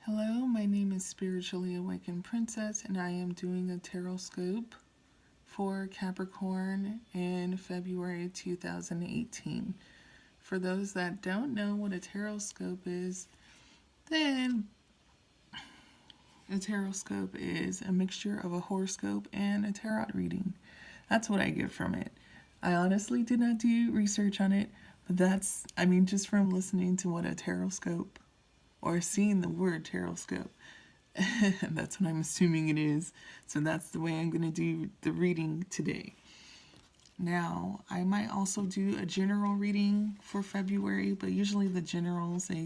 Hello, my name is Spiritually Awakened Princess, and I am doing a Tarotscope for Capricorn in February 2018. For those that don't know what a Tarotscope is, then a Tarotscope is a mixture of a horoscope and a tarot reading. That's what I get from it. I honestly did not do research on it, but just from listening to what a Tarotscope or seeing the word Tarotscope. That's what I'm assuming it is. So that's the way I'm going to do the reading today. Now, I might also do a general reading for February, but usually the generals, they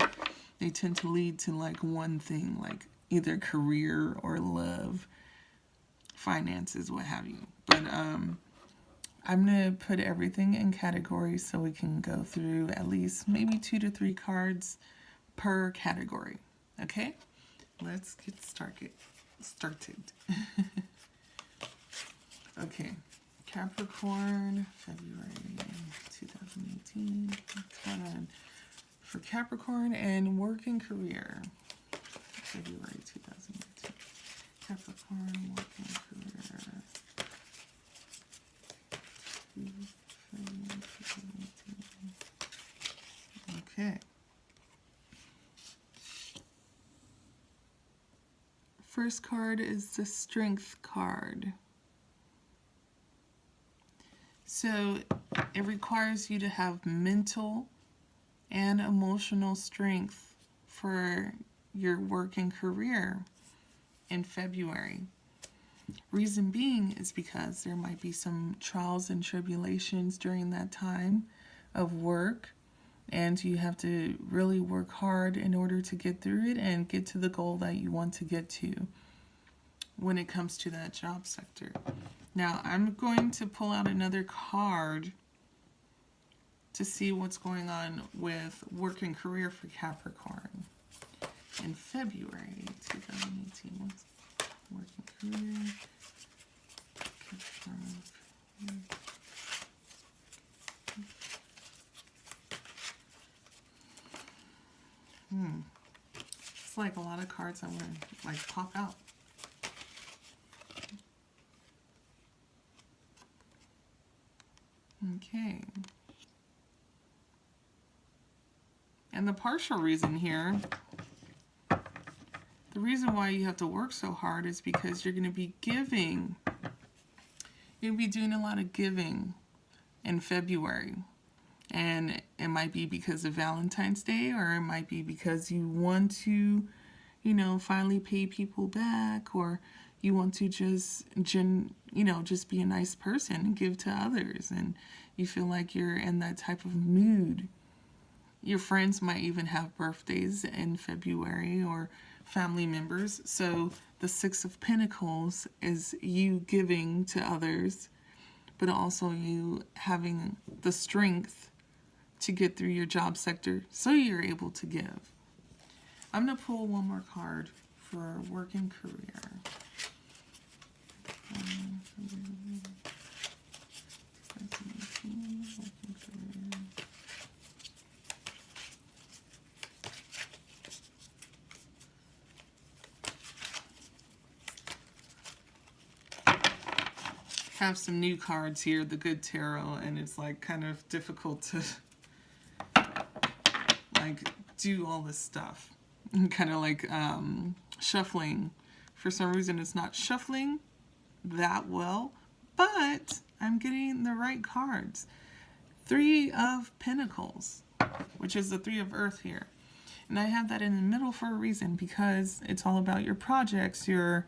tend to lead to like one thing, like either career or love, finances, what have you. But I'm going to put everything in categories so we can go through at least maybe 2 to 3 cards per category. Okay, let's get started. Okay, Capricorn, February 2018. What's going on for Capricorn and work and career? February 2018. Capricorn, work and career. February 2018. Okay. First card is the Strength card. So it requires you to have mental and emotional strength for your work and career in February. Reason being is because there might be some trials and tribulations during that time of work, and you have to really work hard in order to get through it and get to the goal that you want to get to when it comes to that job sector. Now, I'm going to pull out another card to see what's going on with work and career for Capricorn in February 2018. What's work and career? Capricorn. It's like a lot of cards I'm going to like pop out. Okay. And the partial reason here, the reason why you have to work so hard is because you're going to be giving. You're going to be doing a lot of giving in February. And it might be because of Valentine's Day, or it might be because you want to, finally pay people back, or you want to just be a nice person and give to others, and you feel like you're in that type of mood. Your friends might even have birthdays in February, or family members. So the 6 of Pentacles is you giving to others, but also you having the strength to get through your job sector so you're able to give. I'm going to pull one more card for work and career. Have some new cards here, the Good Tarot, and it's like kind of difficult to like do all this stuff. Kind of like shuffling. For some reason it's not shuffling that well, but I'm getting the right cards. 3 of Pentacles, which is the 3 of Earth here. And I have that in the middle for a reason, because it's all about your projects, you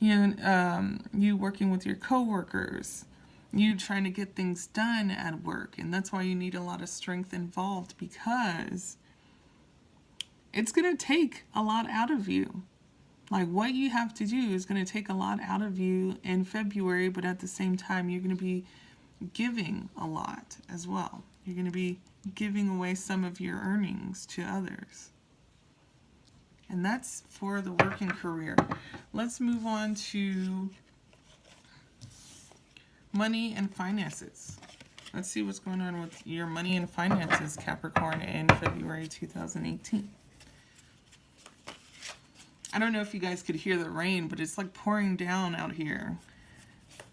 working with your coworkers, you trying to get things done at work. And that's why you need a lot of strength involved, because it's going to take a lot out of you. Like, what you have to do is going to take a lot out of you in February, but at the same time, you're going to be giving a lot as well. You're going to be giving away some of your earnings to others. And that's for the work and career. Let's move on to money and finances. Let's see what's going on with your money and finances, Capricorn, in February 2018. I don't know if you guys could hear the rain, but it's like pouring down out here.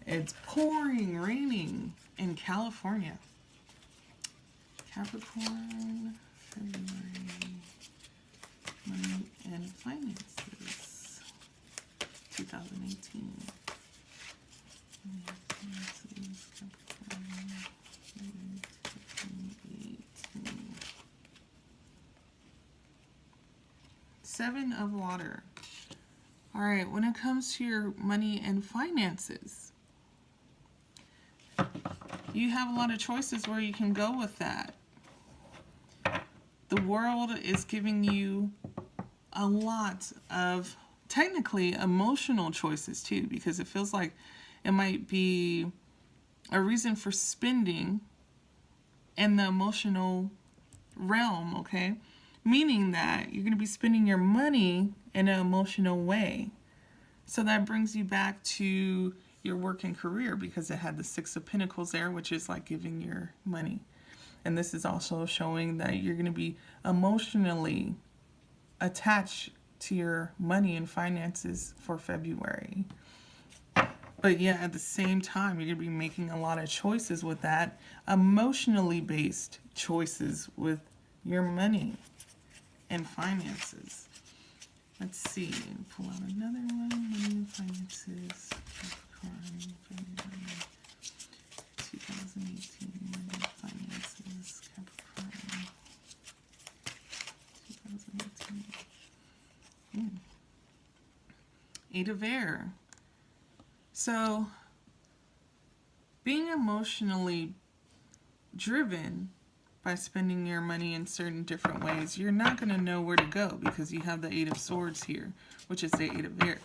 It's pouring, raining in California. Capricorn, February, money and finances, 2018. Finances, Capricorn, 2018. Seven of water. All right, when it comes to your money and finances, you have a lot of choices where you can go with that. The world is giving you a lot of technically emotional choices too, because it feels like it might be a reason for spending in the emotional realm, okay? Meaning that you're going to be spending your money in an emotional way. So that brings you back to your work and career, because it had the Six of Pentacles there, which is like giving your money. And this is also showing that you're going to be emotionally attached to your money and finances for February. But yeah, at the same time, you're going to be making a lot of choices with that, emotionally based choices with your money and finances. Let's see, pull out another one. Money and finances, Capricorn, February 2018. Money and finances, Capricorn 2018. Eight of Air. So, being emotionally driven by spending your money in certain different ways, you're not going to know where to go, because you have the Eight of Swords here, which is the Eight of Air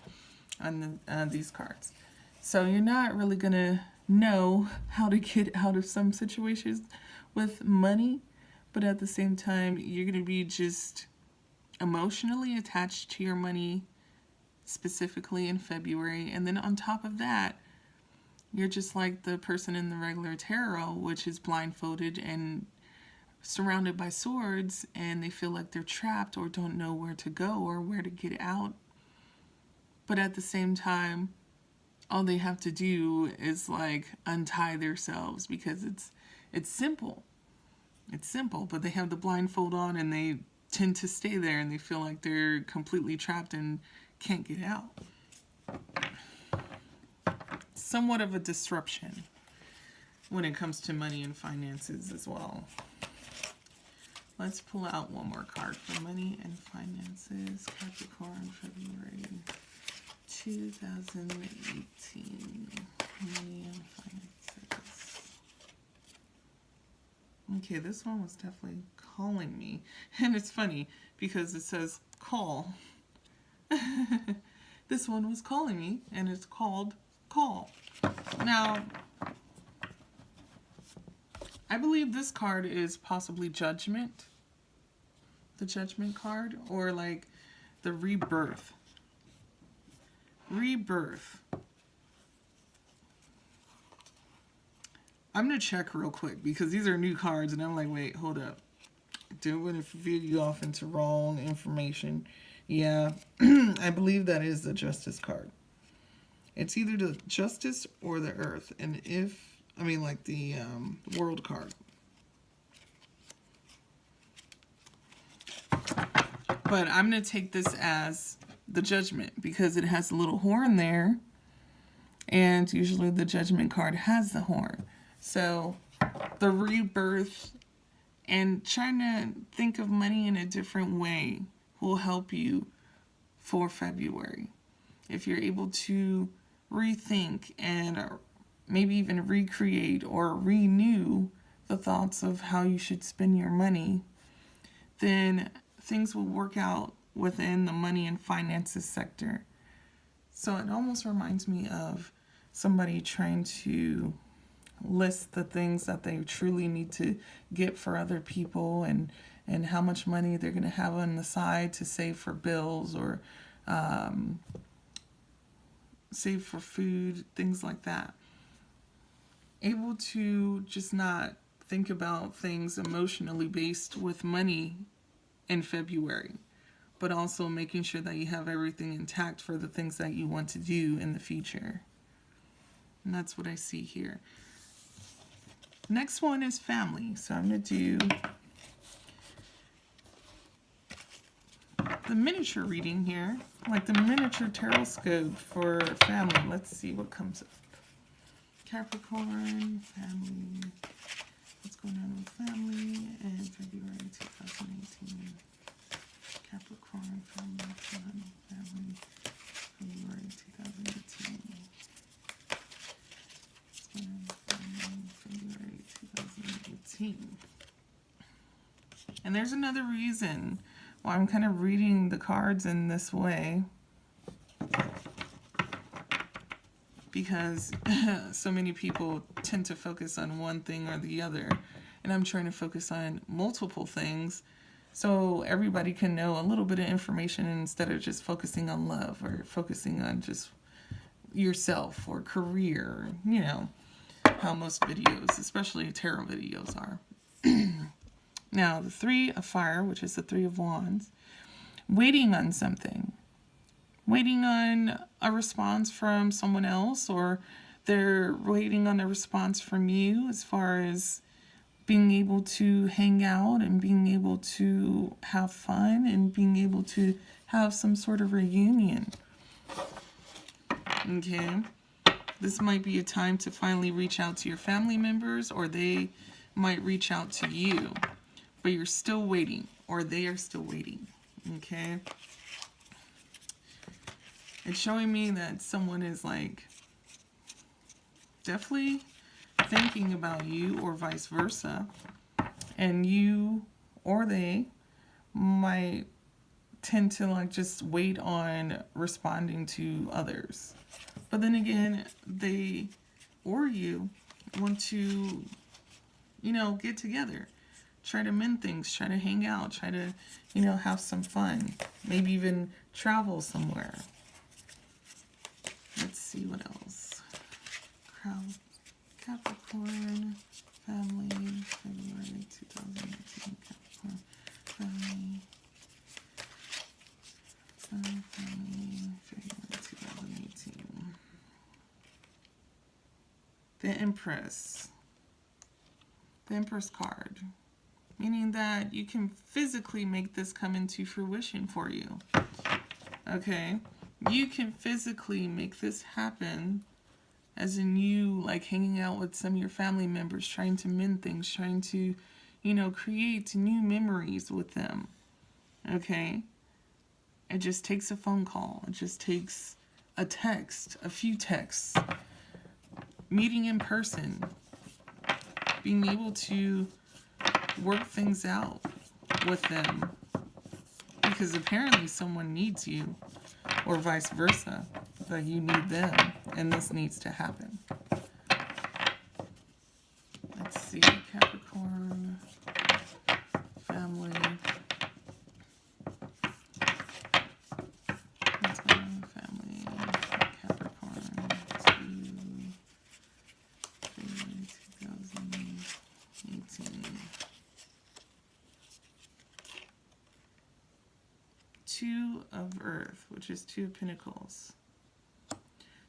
on these cards. So you're not really going to know how to get out of some situations with money, but at the same time, you're going to be just emotionally attached to your money, specifically in February. And then on top of that, you're just like the person in the regular tarot, which is blindfolded and surrounded by swords, and they feel like they're trapped or don't know where to go or where to get out. But at the same time, all they have to do is like untie themselves, because it's simple. It's simple, but they have the blindfold on and they tend to stay there, and they feel like they're completely trapped and can't get out. Somewhat of a disruption when it comes to money and finances as well. Let's pull out one more card for money and finances, Capricorn, February 2018. Money and finances. Okay, this one was definitely calling me. And it's funny because it says call. This one was calling me, and it's called call. Now, I believe this card is possibly judgment. The judgment card, or like the rebirth. Rebirth. I'm going to check real quick, because these are new cards, and I'm like, wait, hold up. Don't want to feed you off into wrong information. Yeah, I believe that is the Justice card. It's either the Justice or the Earth. And like the World card. But I'm going to take this as the Judgment, because it has a little horn there. And usually the Judgment card has the horn. So the rebirth and trying to think of money in a different way will help you for February. If you're able to rethink and maybe even recreate or renew the thoughts of how you should spend your money, then things will work out within the money and finances sector. So it almost reminds me of somebody trying to list the things that they truly need to get for other people, and how much money they're going to have on the side to save for bills, or save for food, things like that. Able to just not think about things emotionally based with money in February, but also making sure that you have everything intact for the things that you want to do in the future. And that's what I see here. Next one is family. So I'm going to do the miniature reading here, like the miniature Tarotscope for family. Let's see what comes up. Capricorn, family. What's going on with family in February 2018? Capricorn, family, February 2018. What's going on with family, February 2018? And there's another reason why I'm kind of reading the cards in this way. Because so many people tend to focus on one thing or the other. And I'm trying to focus on multiple things so everybody can know a little bit of information instead of just focusing on love or focusing on just yourself or career. You know, how most videos, especially tarot videos, are. Now, the Three of Fire, which is the Three of Wands, waiting on something. Waiting on a response from someone else, or they're waiting on a response from you as far as being able to hang out and being able to have fun and being able to have some sort of reunion. Okay? This might be a time to finally reach out to your family members, or they might reach out to you, but you're still waiting, or they are still waiting. Okay? It's showing me that someone is like definitely thinking about you, or vice versa, and you or they might tend to like just wait on responding to others. But then again, they or you want to, you know, get together, try to mend things, try to hang out, try to, you know, have some fun, maybe even travel somewhere. Let's see what else. Capricorn, family, February 2018. Capricorn, family, February 2018. The Empress. The Empress card. Meaning that you can physically make this come into fruition for you. Okay? You can physically make this happen, as in you like hanging out with some of your family members, trying to mend things, trying to, you know, create new memories with them. Okay? It just takes a phone call. It just takes a text, a few texts, meeting in person, being able to work things out with them, because apparently someone needs you, or vice versa, that you need them, and this needs to happen. Let's see, Capricorn, family. What's going on with family? Capricorn, 2018. Two of Earth, which is Two of Pentacles.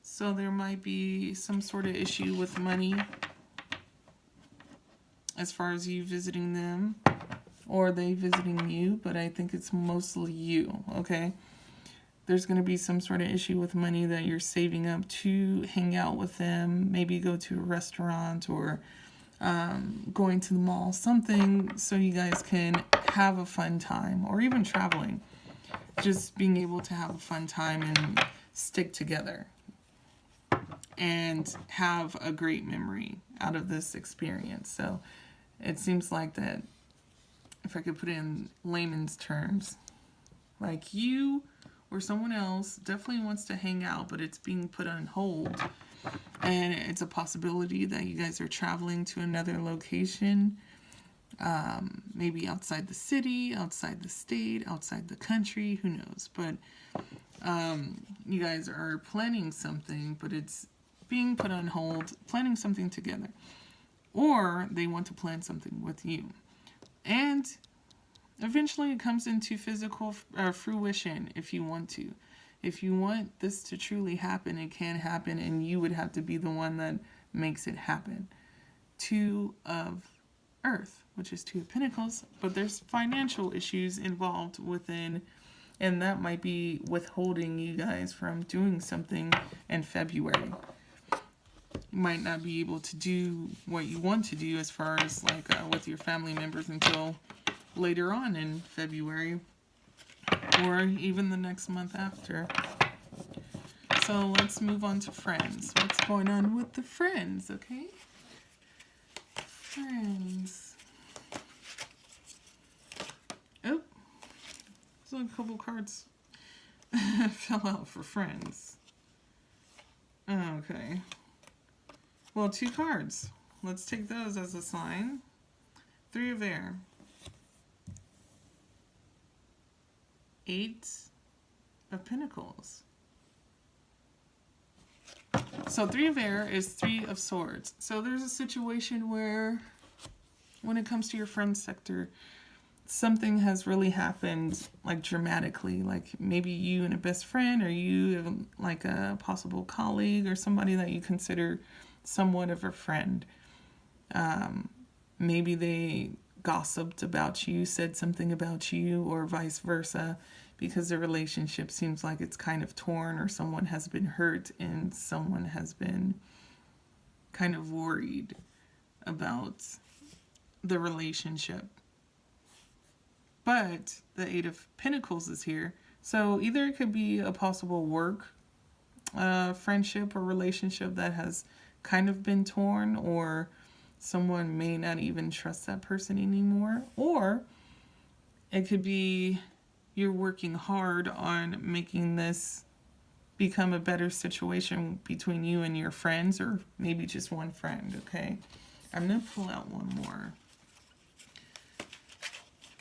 So there might be some sort of issue with money as far as you visiting them, or they visiting you, but I think it's mostly you, okay? There's going to be some sort of issue with money that you're saving up to hang out with them, maybe go to a restaurant, or going to the mall, something so you guys can have a fun time, or even traveling. Just being able to have a fun time and stick together and have a great memory out of this experience. So it seems like that, if I could put it in layman's terms, like you or someone else definitely wants to hang out, but it's being put on hold. And it's a possibility that you guys are traveling to another location, maybe outside the city, outside the state, outside the country, who knows. But you guys are planning something, but it's being put on hold, planning something together. Or they want to plan something with you. And eventually it comes into physical fruition if you want to. If you want this to truly happen, it can happen, and you would have to be the one that makes it happen. Two of Earth, which is Two of Pentacles, but there's financial issues involved within, and that might be withholding you guys from doing something in February. You might not be able to do what you want to do as far as like with your family members until later on in February, or even the next month after. So let's move on to friends. What's going on with the friends, okay? Friends. Oh, there's a couple cards fell out for friends. Okay. Well, 2 cards. Let's take those as a sign. 3 of Air. 8 of Pentacles. So 3 of Air is 3 of Swords. So there's a situation where when it comes to your friend sector, something has really happened like dramatically. Like maybe you and a best friend, or you like a possible colleague, or somebody that you consider somewhat of a friend. Maybe they gossiped about you, said something about you, or vice versa, because the relationship seems like it's kind of torn, or someone has been hurt and someone has been kind of worried about the relationship. But the 8 of Pentacles is here. So either it could be a possible work friendship or relationship that has kind of been torn, or someone may not even trust that person anymore, or it could be you're working hard on making this become a better situation between you and your friends, or maybe just one friend, okay? I'm going to pull out one more.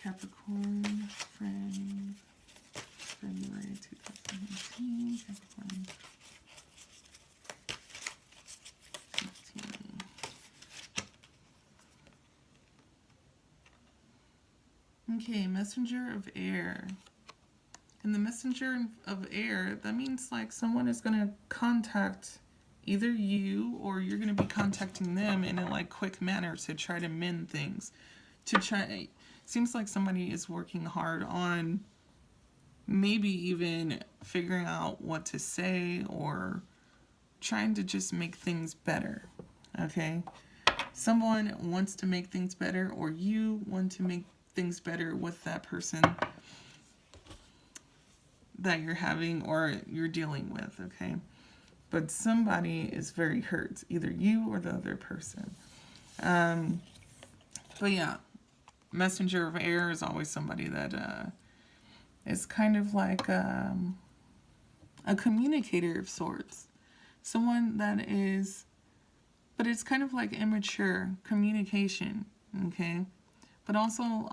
Capricorn, friend, February 2019, Capricorn. Okay, Messenger of Air. And the Messenger of Air, that means like someone is going to contact either you, or you're going to be contacting them in a like quick manner to try to mend things. Seems like somebody is working hard on maybe even figuring out what to say, or trying to just make things better. Okay? Someone wants to make things better, or you want to make things better with that person that you're having or you're dealing with, okay? But somebody is very hurt, either you or the other person. But yeah, Messenger of Air is always somebody that is kind of like a communicator of sorts. Someone that is, but it's kind of like immature communication, okay? But also,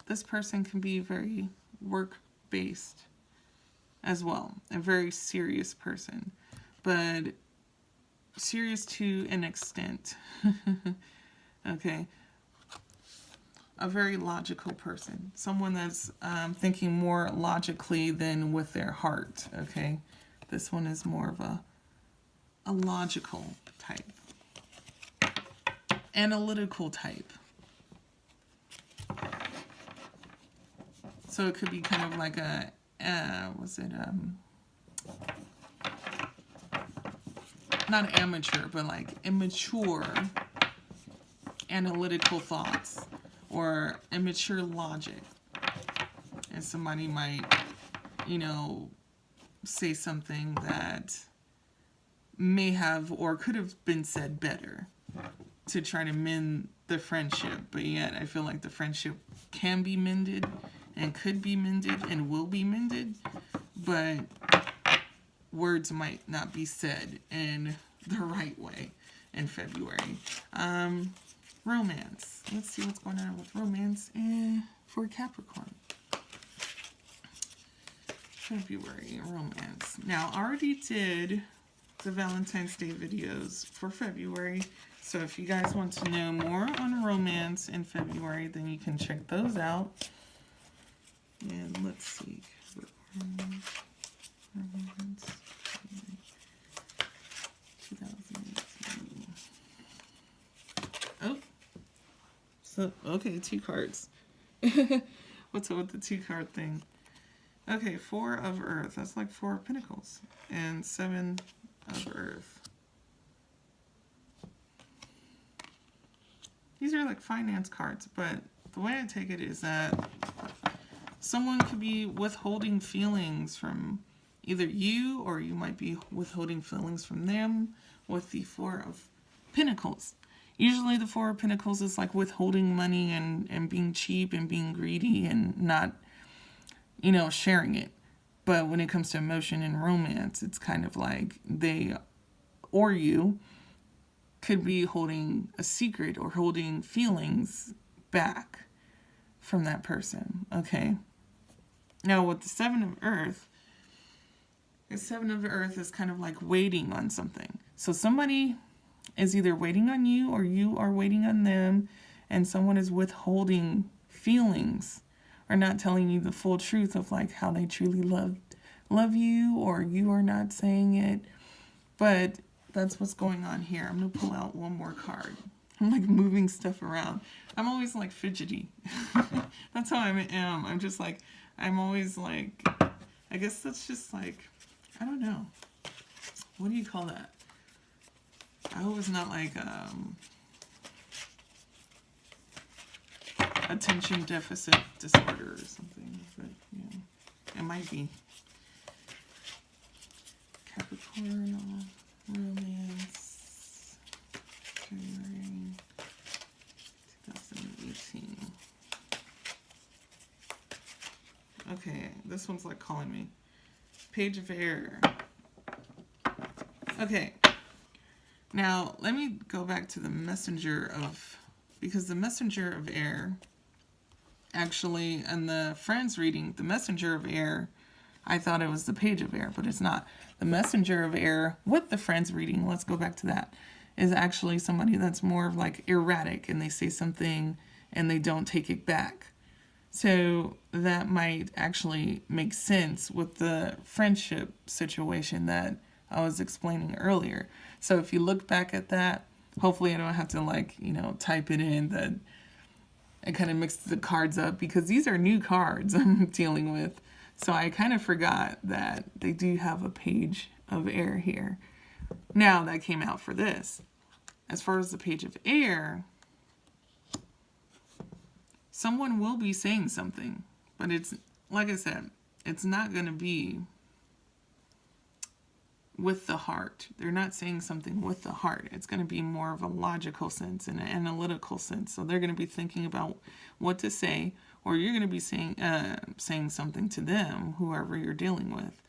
this person can be very work-based as well. A very serious person. But serious to an extent. Okay? A very logical person. Someone that's thinking more logically than with their heart. Okay? This one is more of a logical type. Analytical type. So it could be kind of like a, not amateur, but like immature analytical thoughts, or immature logic. And somebody might, say something that may have or could have been said better to try to mend the friendship. But yet I feel like the friendship can be mended, and could be mended, and will be mended, but words might not be said in the right way in February. Romance. Let's see what's going on with romance for Capricorn. February romance. Now, I already did the Valentine's Day videos for February. So if you guys want to know more on romance in February, then you can check those out. And let's see. Romance 2018. Oh. So, okay, 2 cards. What's up with the 2-card thing? Okay, 4 of Earth. That's like 4 of Pentacles. And 7 of Earth. These are like finance cards, but the way I take it is that someone could be withholding feelings from either you, or you might be withholding feelings from them with the 4 of Pentacles. Usually the 4 of Pentacles is like withholding money and being cheap and being greedy and not, you know, sharing it. But when it comes to emotion and romance, it's kind of like they or you could be holding a secret or holding feelings back from that person, okay? Now with the 7 of Earth, the 7 of Earth is kind of like waiting on something. So somebody is either waiting on you or you are waiting on them, and someone is withholding feelings or not telling you the full truth of like how they truly love you, or you are not saying it. But that's what's going on here. I'm going to pull out one more card. I'm like moving stuff around. I'm always like fidgety. That's how I am. I'm just like, I'm always like, I guess that's just like, I don't know. What do you call that? I hope it's not like attention deficit disorder or something, but yeah, it might be. Capricorn, romance, January 2018. Okay, this one's like calling me. Page of Air. Okay. Now, let me go back to the messenger of, because the messenger of air, actually, in the Friends reading, the messenger of air, I thought it was the page of air, but it's not. The messenger of air with the Friends reading, let's go back to that, is actually somebody that's more of like erratic, and they say something and they don't take it back. So that might actually make sense with the friendship situation that I was explaining earlier. So if you look back at that, hopefully I don't have to like, you know, type it in, that I kind of mixed the cards up because these are new cards I'm dealing with. So I kind of forgot that they do have a page of air here. Now that came out for this. As far as the page of air, someone will be saying something, but it's, like I said, it's not going to be with the heart. They're not saying something with the heart. It's going to be more of a logical sense and an analytical sense. So they're going to be thinking about what to say, or you're going to be saying something to them, whoever you're dealing with.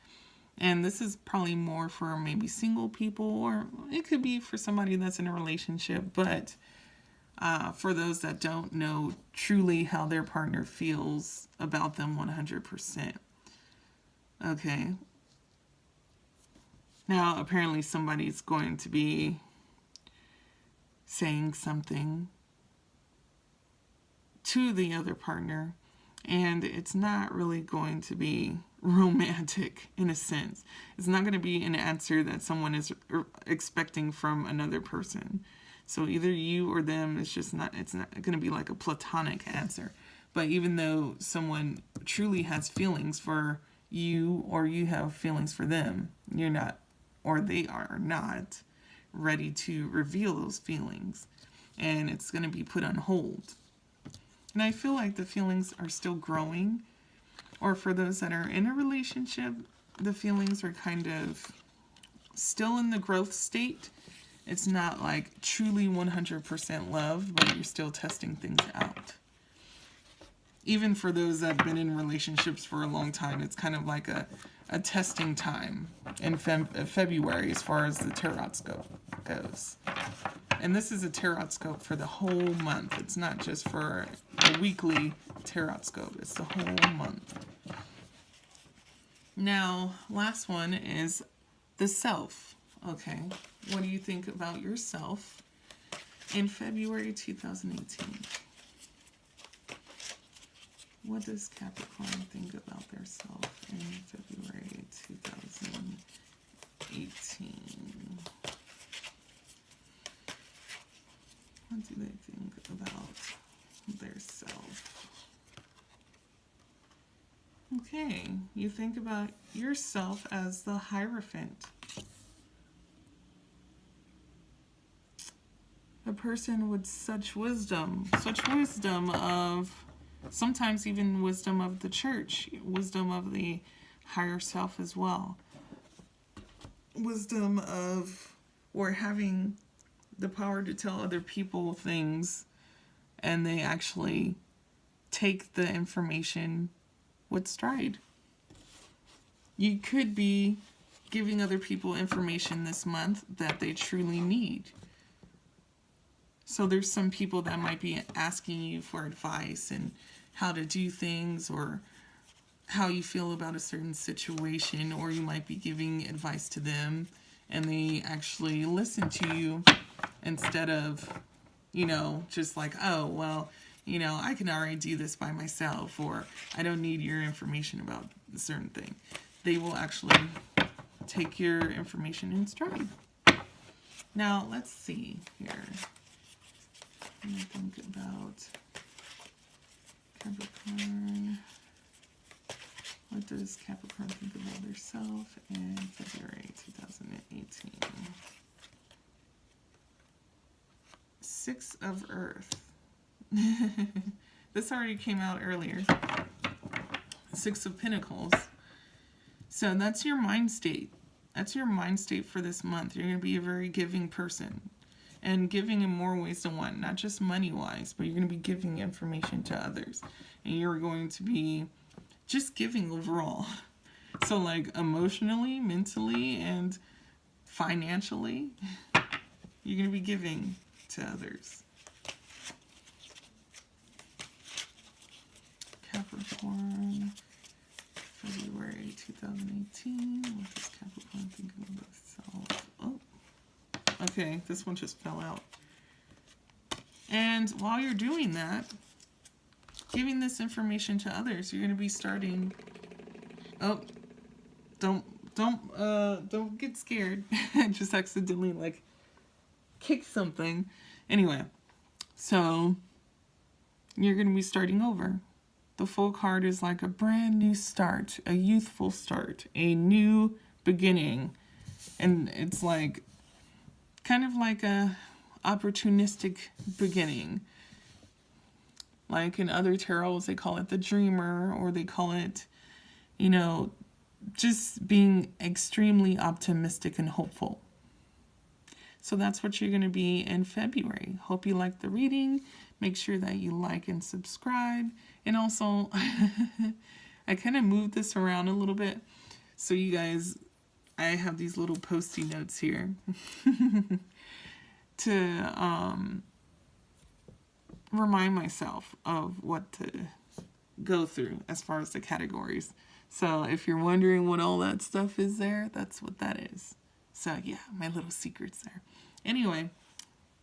And this is probably more for maybe single people, or it could be for somebody that's in a relationship, but for those that don't know truly how their partner feels about them 100%. Okay. Now, apparently somebody's going to be saying something to the other partner, and it's not really going to be romantic in a sense. It's not going to be an answer that someone is expecting from another person. So either you or them, it's not going to be like a platonic answer. But even though someone truly has feelings for you, or you have feelings for them, you're not, or they are not ready to reveal those feelings. And it's going to be put on hold. And I feel like the feelings are still growing. Or for those that are in a relationship, the feelings are kind of still in the growth state. It's not like truly 100% love, but you're still testing things out. Even for those that have been in relationships for a long time, it's kind of like a testing time in February as far as the Tarotscope goes. And this is a Tarotscope for the whole month. It's not just for a weekly Tarotscope. It's the whole month. Now, last one is the self. Okay, what do you think about yourself in February 2018? What does Capricorn think about their self in February 2018? What do they think about their self? Okay, you think about yourself as the Hierophant. A person with such wisdom of, sometimes even wisdom of the church, wisdom of the higher self as well. Wisdom of, or having the power to tell other people things, and they actually take the information with stride. You could be giving other people information this month that they truly need. So there's some people that might be asking you for advice and how to do things, or how you feel about a certain situation, or you might be giving advice to them and they actually listen to you instead of, you know, just like, oh, well, you know, I can already do this by myself, or I don't need your information about a certain thing. They will actually take your information in stride. Now, let's see here. Let me think about Capricorn. What does Capricorn think about themselves in February 2018? Six of Earth. This already came out earlier. Six of Pentacles. So that's your mind state. That's your mind state for this month. You're going to be a very giving person. And giving in more ways than one. Not just money-wise, but you're going to be giving information to others. And you're going to be just giving overall. So like emotionally, mentally, and financially, you're going to be giving to others. Capricorn, February 2018. What does Capricorn think of itself? Oh, okay, this one just fell out. And while you're doing that, giving this information to others, you're going to be starting. Oh, don't get scared. Just accidentally like kick something. Anyway, so you're going to be starting over. The Fool card is like a brand new start, a youthful start, a new beginning. And it's like kind of like a opportunistic beginning. Like in other tarots, they call it the dreamer, or they call it, you know, just being extremely optimistic and hopeful. So that's what you're going to be in February. Hope you like the reading. Make sure that you like and subscribe. And also, I kind of moved this around a little bit. So you guys, I have these little post-it notes here to remind myself of what to go through as far as the categories. So if you're wondering what all that stuff is there, that's what that is. So yeah, my little secrets there. Anyway,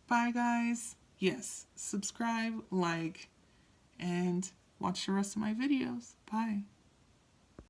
bye guys. Yes, subscribe, like, and watch the rest of my videos. Bye.